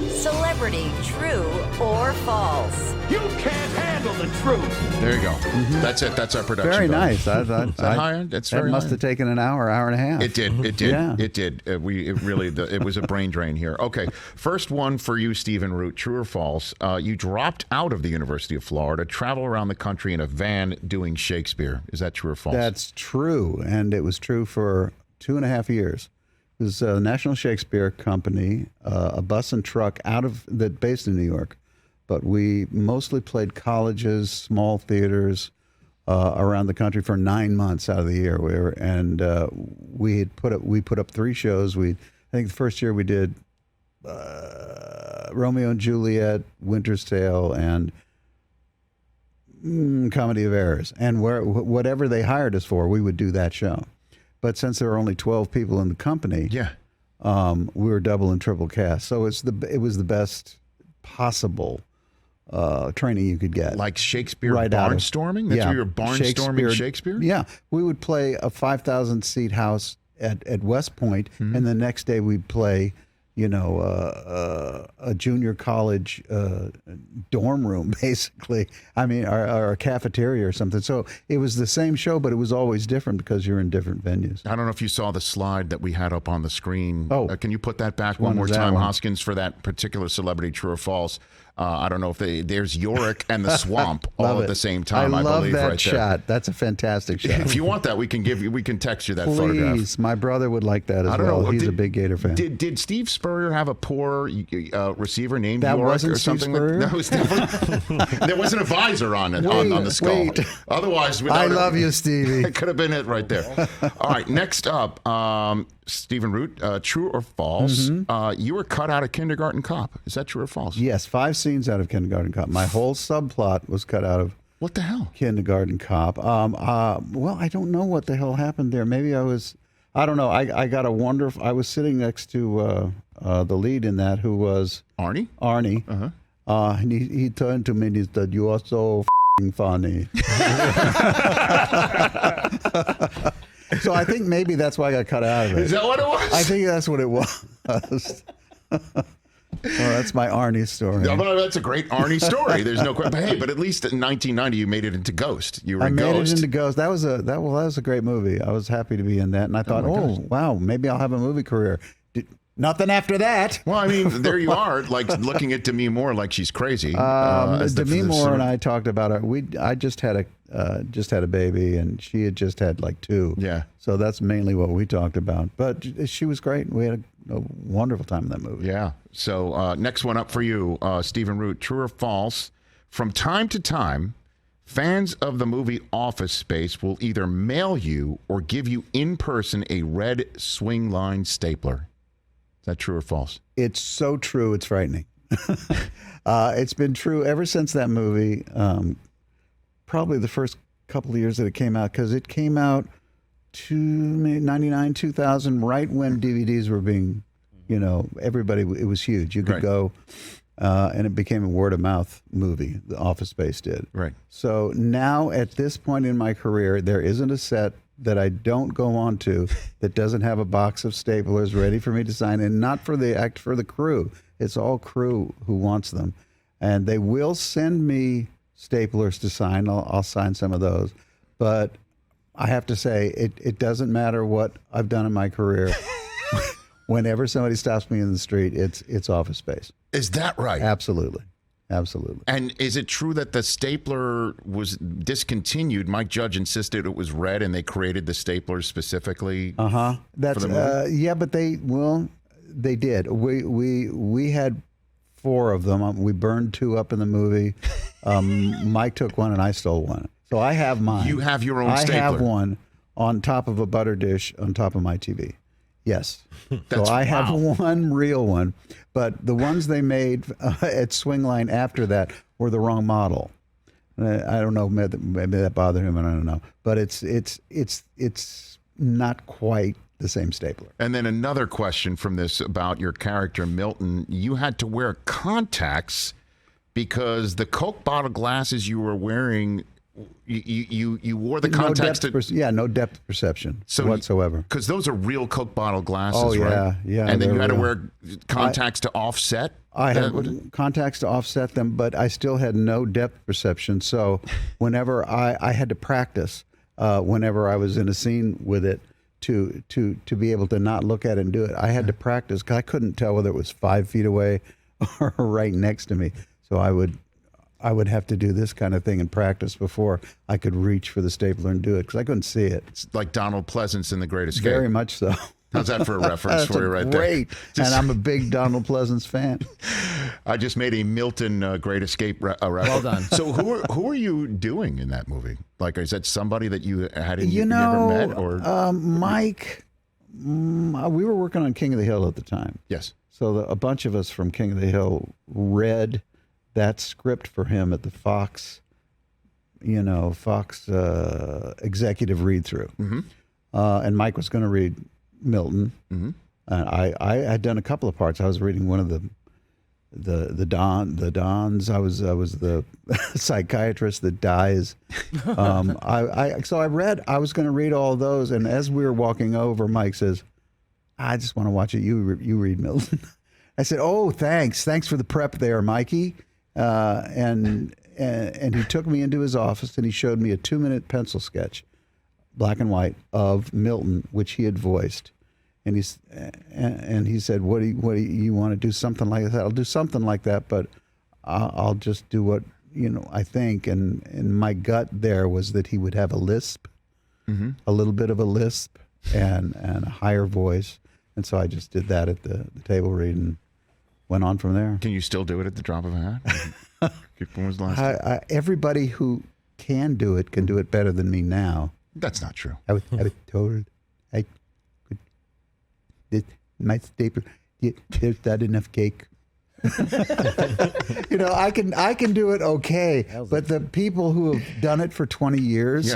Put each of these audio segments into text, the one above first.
Celebrity, true or false? You can't handle the truth. There you go. That's it. That's our production. Very value. nice. That's That very must high. have taken an hour and a half. It did. It did. Yeah. It did. It was a brain drain here. Okay, first one for you, Stephen Root. True or false? You dropped out of the University of Florida, travel around the country in a van doing Shakespeare. Is that true or false? That's true, and it was true for 2.5 years. It was the National Shakespeare Company, a bus and truck based in New York, but we mostly played colleges, small theaters around the country for 9 months out of the year. We put up 3 shows. I think the first year we did Romeo and Juliet, Winter's Tale, and Comedy of Errors, and whatever they hired us for, we would do that show. But since there were only 12 people in the company, we were double and triple cast. So it was the best possible training you could get. Like Shakespeare right barnstorming? That's where you're barnstorming Shakespeare? Yeah. We would play a 5,000-seat house at West Point, and the next day we'd play, a junior college dorm room, basically. I mean, or a cafeteria or something. So it was the same show, but it was always different because you're in different venues. I don't know if you saw the slide that we had up on the screen. Oh. Can you put that back one more time, Hoskins, for that particular celebrity, true or false? I don't know if there's Yorick and the Swamp all at the same time, I love believe, that right shot. there. That's a fantastic shot. If you want that, we can text you that photograph. Please, my brother would like that as I don't well. know. He's a big Gator fan. Did Steve Spurrier have a poor receiver named That Yorick wasn't or something? Steve Spurrier? No, it was definitely. There wasn't a visor on it on the skull. Wait. Otherwise, I love you, Stevie. It could have been it right there. All right, next up, Stephen Root, true or false? You were cut out of Kindergarten Cop. Is that true or false? Yes, 5 scenes out of Kindergarten Cop. My whole subplot was cut out of What the hell? Kindergarten Cop. Well, I don't know what the hell happened there. Maybe I don't know. I got a wonderful. I was sitting next to the lead in that, who was Arnie. Arnie. And he turned to me and he said, "You are so f***ing funny." So I think maybe that's why I got cut out of it. Is that what it was? I think that's what it was. Well, that's my Arnie story. No, but that's a great Arnie story. There's no question. But hey, but at least in 1990 you made it into Ghost. You were I in made Ghost. it into Ghost. That was a great movie. I was happy to be in that, and I thought, wow, maybe I'll have a movie career. Nothing after that. Well, I mean, there you are, like looking at Demi Moore like she's crazy. Demi Moore and I talked about it. I just had a baby, and she had just had like 2. Yeah. So that's mainly what we talked about. But she was great. We had a wonderful time in that movie. Yeah. So next one up for you, Stephen Root. True or false? From time to time, fans of the movie Office Space will either mail you or give you in person a red swing line stapler. Is that true or false? It's so true. It's frightening. It's been true ever since that movie. Probably the first couple of years that it came out, because it came out 99, 2000, right when DVDs were being, everybody, it was huge. You could go, and it became a word of mouth movie. The Office Space did. Right. So now at this point in my career, there isn't a set that I don't go on to that doesn't have a box of staplers ready for me to sign, and not for the crew. It's all crew who wants them, and they will send me staplers to sign. I'll sign some of those, but I have to say it doesn't matter what I've done in my career. Whenever somebody stops me in the street, it's Office Space. Is that right? Absolutely. Absolutely. And is it true that the stapler was discontinued? Mike Judge insisted it was red, and they created the staplers specifically. That's for the movie? Yeah, but they did. We had 4 of them. We burned 2 up in the movie. Mike took one, and I stole one. So I have mine. You have your own stapler. I have one on top of a butter dish on top of my TV. Yes. So I have one real one, but the ones they made at Swingline after that were the wrong model. I don't know, maybe that bothered him, I don't know. But it's not quite the same stapler. And then another question from this about your character, Milton. You had to wear contacts because the Coke bottle glasses you were wearing, you wore the contacts no depth perception whatsoever. Because those are real Coke bottle glasses, oh, yeah, right? Yeah. And then you had to real. wear contacts to offset? I had contacts to offset them, but I still had no depth perception. So whenever I had to practice, whenever I was in a scene with it, to be able to not look at it and do it, I had to practice because I couldn't tell whether it was 5 feet away or right next to me. So I would have to do this kind of thing in practice before I could reach for the stapler and do it because I couldn't see it. It's like Donald Pleasance in The Great Escape. Very much so. How's that for a reference for you right there? Great. And I'm a big Donald Pleasance fan. I just made a Milton Great Escape reference. Well done. So who are you doing in that movie? Like, is that somebody that you had you never met? Or Mike, we were working on King of the Hill at the time. Yes. So a bunch of us from King of the Hill read that script for him at the Fox executive read-through. Mm-hmm. And Mike was going to read Milton. Mm-hmm. I had done a couple of parts. I was reading one of the Dons. I was the psychiatrist that dies. So I was going to read all those, and as we were walking over, Mike says, "I just want to watch it. You read Milton." I said, "Oh, thanks for the prep there, Mikey." And he took me into his office and he showed me a 2-minute pencil sketch, black and white, of Milton, which he had voiced. And he said, "What do you want to do something like that?" "I'll do something like that, but I'll just do what I think." And my gut there was that he would have a lisp, mm-hmm. a little bit of a lisp, and a higher voice. And so I just did that at the table read and went on from there. Can you still do it at the drop of a hat? When was the last time? Everybody who can do it can do it better than me now. That's not true. I was told I could. My stapler. There's not enough cake. I can do it okay, but the people who have done it for 20 years,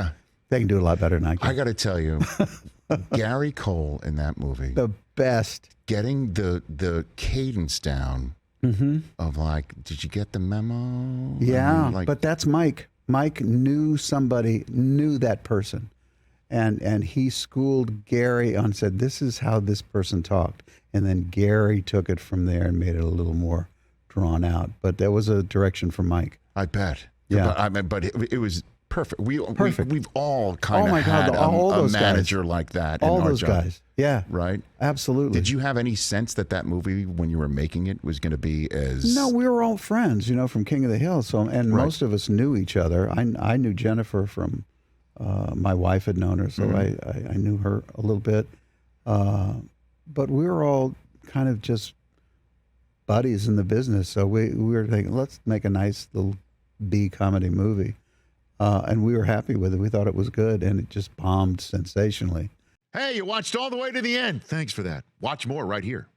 they can do it a lot better than I can. I got to tell you, Gary Cole in that movie, the best. Getting the cadence down of like, did you get the memo? Yeah, I mean, but that's Mike. Mike knew that person. And he schooled Gary on, said, "This is how this person talked." And then Gary took it from there and made it a little more drawn out. But there was a direction from Mike. I bet. Yeah. But it was perfect. Perfect. We've all kind of had a manager like that. All in our those job, guys. Yeah. Right? Absolutely. Did you have any sense that movie, when you were making it, was going to be as... No, we were all friends, from King of the Hill. So, and most of us knew each other. I knew Jennifer from... my wife had known her, so I knew her a little bit. But we were all kind of just buddies in the business. So we were thinking, let's make a nice little B comedy movie. And we were happy with it. We thought it was good, and it just bombed sensationally. Hey, you watched all the way to the end. Thanks for that. Watch more right here.